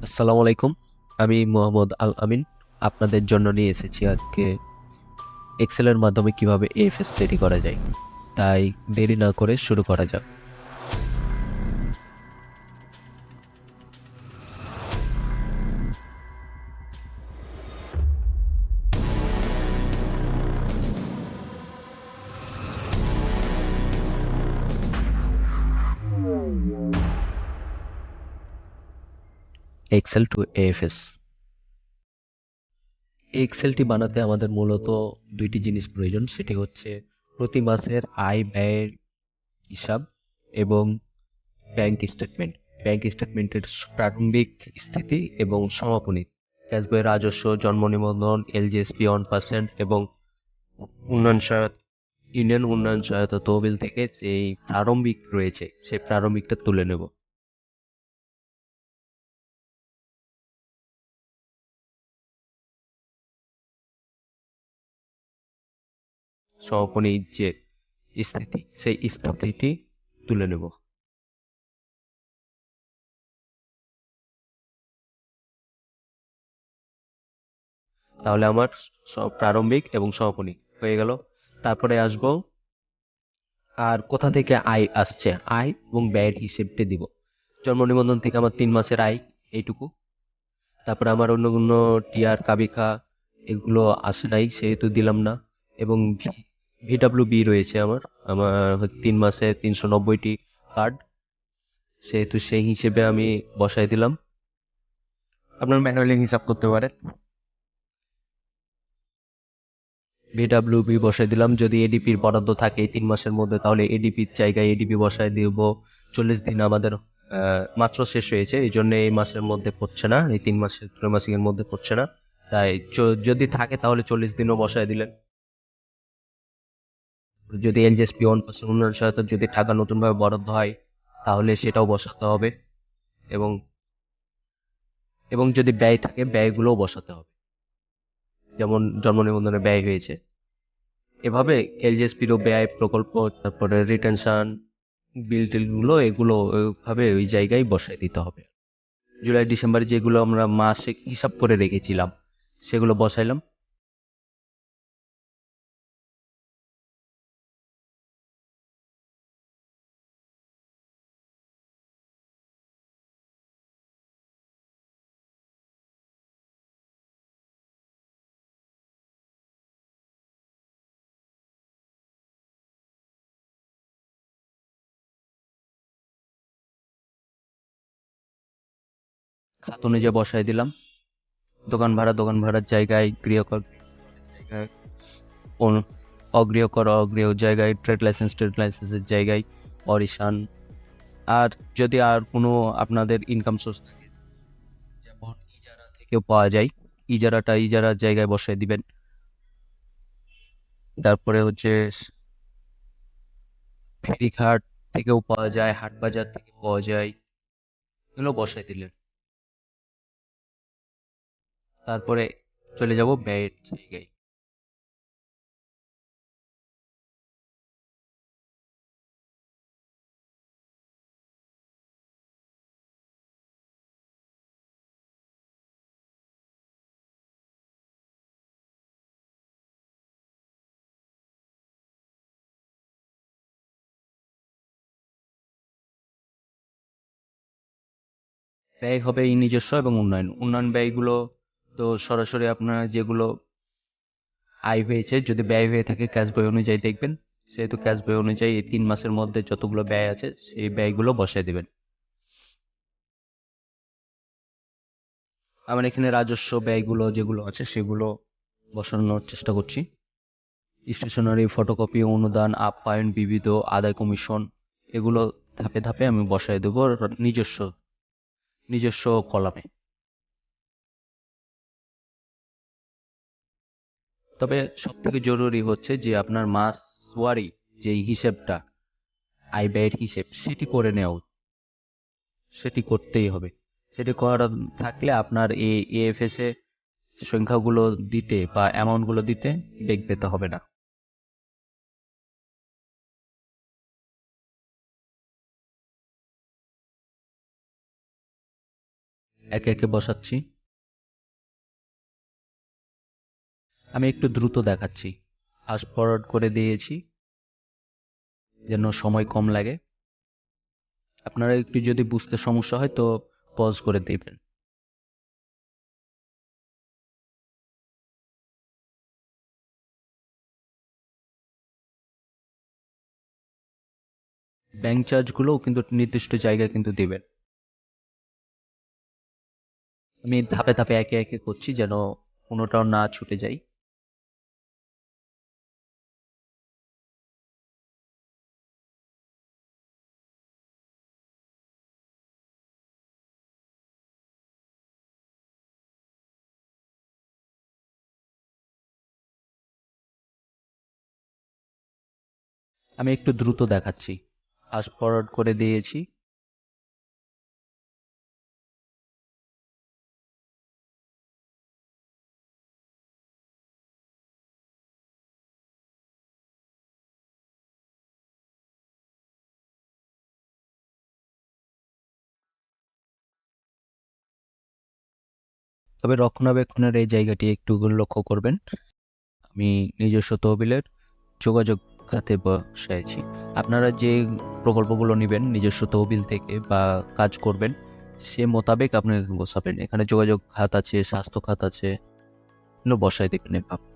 আসসালামু আলাইকুম। আমি মোহাম্মদ আল আমিন। আপনাদের জন্য নিয়ে এসেছি আজকে এক্সেলের মাধ্যমে কিভাবে এএফএস তৈরি করা যায়। তাই দেরি না করে শুরু করা যাক। Excel two এএফএস। এক্সেলটি বানাতে আমাদের মূলত দুইটি জিনিস প্রয়োজন, সেটি হচ্ছে প্রতি মাসের আয় ব্যয়ের হিসাব এবং ব্যাংক স্টেটমেন্ট। ব্যাংক স্টেটমেন্টের প্রারম্ভিক স্থিতি এবং সমাপনী, ক্যাশ বইয়ের রাজস্ব, জন্ম নিবন্ধন, এলজিএসপি 1% এবং উন্নয়ন সহায়তা, ইউনিয়ন উন্নয়ন সহায়তা তহবিল থেকে যেই প্রারম্ভিক রয়েছে সেই প্রারম্ভিকটা তুলে নেব। সমাপনী যে স্থিতি সেই স্থিতিটি তুলে নেব। তাহলে আমার সব প্রারম্ভিক এবং সমাপনী হয়ে গেল। তারপরে আসবো আর কোথা থেকে আয় আসছে, আয় এবং ব্যয়ের হিসেবটা দিব। জন্ম নিবন্ধন থেকে আমার 3 মাসের আয় এইটুকু। তারপরে আমার অন্য অন্য টিআর কাবিখা এগুলো আসে নাই, সেহেতু দিলাম না। এবং ভিডাব্লিউ বি রয়েছে আমার, আমার 3 মাসে 390টি কার্ড, সেহেতু সেই হিসেবে আমি বসাই দিলাম। আপনার ম্যানুয়ালি হিসাব করতে পারেন। ভিডাব্লিউবি বসাই দিলাম। যদি এডিপির বরাদ্দ থাকে এই 3 মাসের মধ্যে, তাহলে এডিপির জায়গায় এডিপি বসাই দিব। 40 দিন আমাদের মাত্র শেষ হয়েছে, এই জন্য এই মাসের মধ্যে পড়ছে না, এই 3 মাসের ত্রৈমাসিকের মধ্যে পড়ছে না। তাই যদি থাকে তাহলে 40 দিনও বসায় দিলেন। যদি এলজিএসপি 1% উন্নয়ন সহায়তা যদি টাকা নতুনভাবে বরাদ্দ হয় তাহলে সেটাও বসাতে হবে। এবং এবং যদি ব্যয় থাকে ব্যয়গুলোও বসাতে হবে, যেমন জন্ম নিবন্ধনে ব্যয় হয়েছে। এভাবে এলজিএসপিরও ব্যয় প্রকল্প, তারপরে রিটেনশন, বিল টিলগুলো এগুলো ওইভাবে ওই জায়গায় বসায় দিতে হবে। জুলাই ডিসেম্বরে যেগুলো আমরা মাসিক হিসাব করে রেখেছিলাম সেগুলো বসাইলাম। খাত অনুযায়ী বসাই দিলাম। দোকান ভাড়ার জায়গায় গৃহকর জায়গায়, অগৃহকর অগৃহ জায়গায়, ট্রেড লাইসেন্সের জায়গায় অরিশান। আর যদি আর কোনো আপনাদের ইনকাম সোর্স থাকে, যেমন ইজারা থেকেও পাওয়া যায়, ইজারার জায়গায় বসায় দিবেন। তারপরে হচ্ছে ফেরিঘাট থেকেও পাওয়া যায়, হাট বাজার থেকে পাওয়া যায়, এগুলো বসায় দিলেন। তারপরে চলে যাব ব্যয়ের জায়গায়। ব্যয় হবে এই নিজস্ব এবং উন্নয়ন উন্নয়ন ব্যয়গুলো। তো সরাসরি আপনারা যেগুলো আয় হয়েছে, যদি ব্যয় হয়ে থাকে ক্যাশ বই অনুযায়ী দেখবেন, সেহেতু ক্যাশ বই অনুযায়ী এই 3 মাসের মধ্যে যতগুলো ব্যয় আছে সেই ব্যয়গুলো বসায় দিবেন। আমার এখানে রাজস্ব ব্যয়গুলো যেগুলো আছে সেগুলো বসানোর চেষ্টা করছি। স্টেশনারি, ফটোকপি, অনুদান, আপ্যায়ন, বিবিধ, আদায় কমিশন, এগুলো ধাপে ধাপে আমি বসায় দেবো নিজস্ব নিজস্ব কলামে। তবে সব থেকে জরুরি হচ্ছে যে আপনার মাসওয়ারি যে হিসেবটা, আয় ব্যয়ের হিসেব, সেটি করে নেওয়া, সেটি করতেই হবে। সেটি করা থাকলে আপনার এই এএফএস এ সংখ্যাগুলো দিতে বা অ্যামাউন্টগুলো দিতে বেগ পেতে হবে না। একে একে বসাচ্ছি। আমি একটু দ্রুত দেখাচ্ছি। ফাস্ট ফরওয়ার্ড করে দিয়েছি যেন সময় কম লাগে। আপনারা একটু যদি বুঝতে সমস্যা হয় তো পজ করে দিবেন। ব্যাংক চার্জগুলোও কিন্তু নির্দিষ্ট জায়গায় কিন্তু দিবেন। আমি ধাপে ধাপে একে একে করছি যেন কোনোটাও না ছুটে যায়। আমি একটু দ্রুত দেখাচ্ছি। ফাস্ট ফরওয়ার্ড করে দিয়েছি। তবে রক্ষণাবেক্ষণের এই জায়গাটি একটু লক্ষ্য করবেন। আমি নিজস্ব তহবিলের যোগাযোগ খাতে বসাইছি। আপনারা যে প্রকল্পগুলো নেবেন নিজস্ব তহবিল থেকে বা কাজ করবেন সে মোতাবেক আপনি গোছাবেন। এখানে যোগাযোগ খাত আছে, স্বাস্থ্য খাত আছে, এগুলো বসাই দেবেন এভাবে।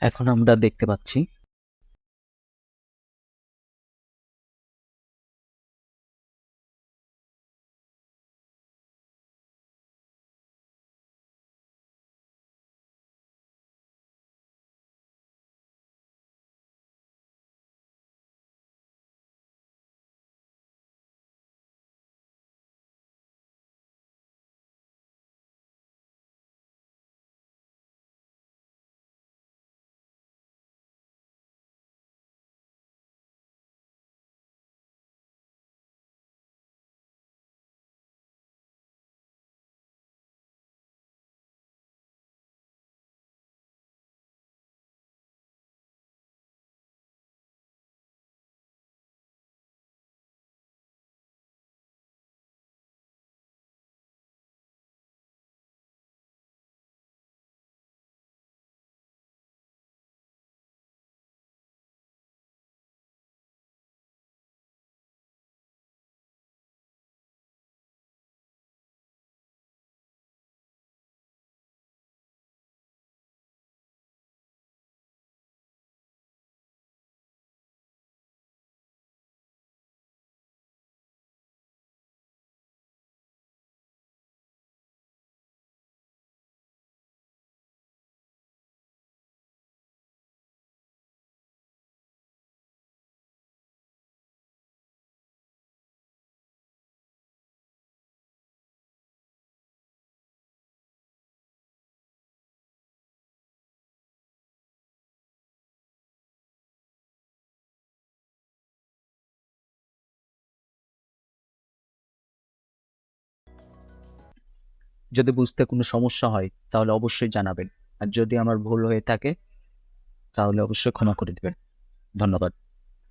এখন আমরা দেখতে পাচ্ছি যদি বুঝতে কোনো সমস্যা হয় তাহলে অবশ্যই জানাবেন, আর যদি আমার ভুল হয়ে থাকে তাহলে অবশ্যই ক্ষমা করে দেবেন। ধন্যবাদ।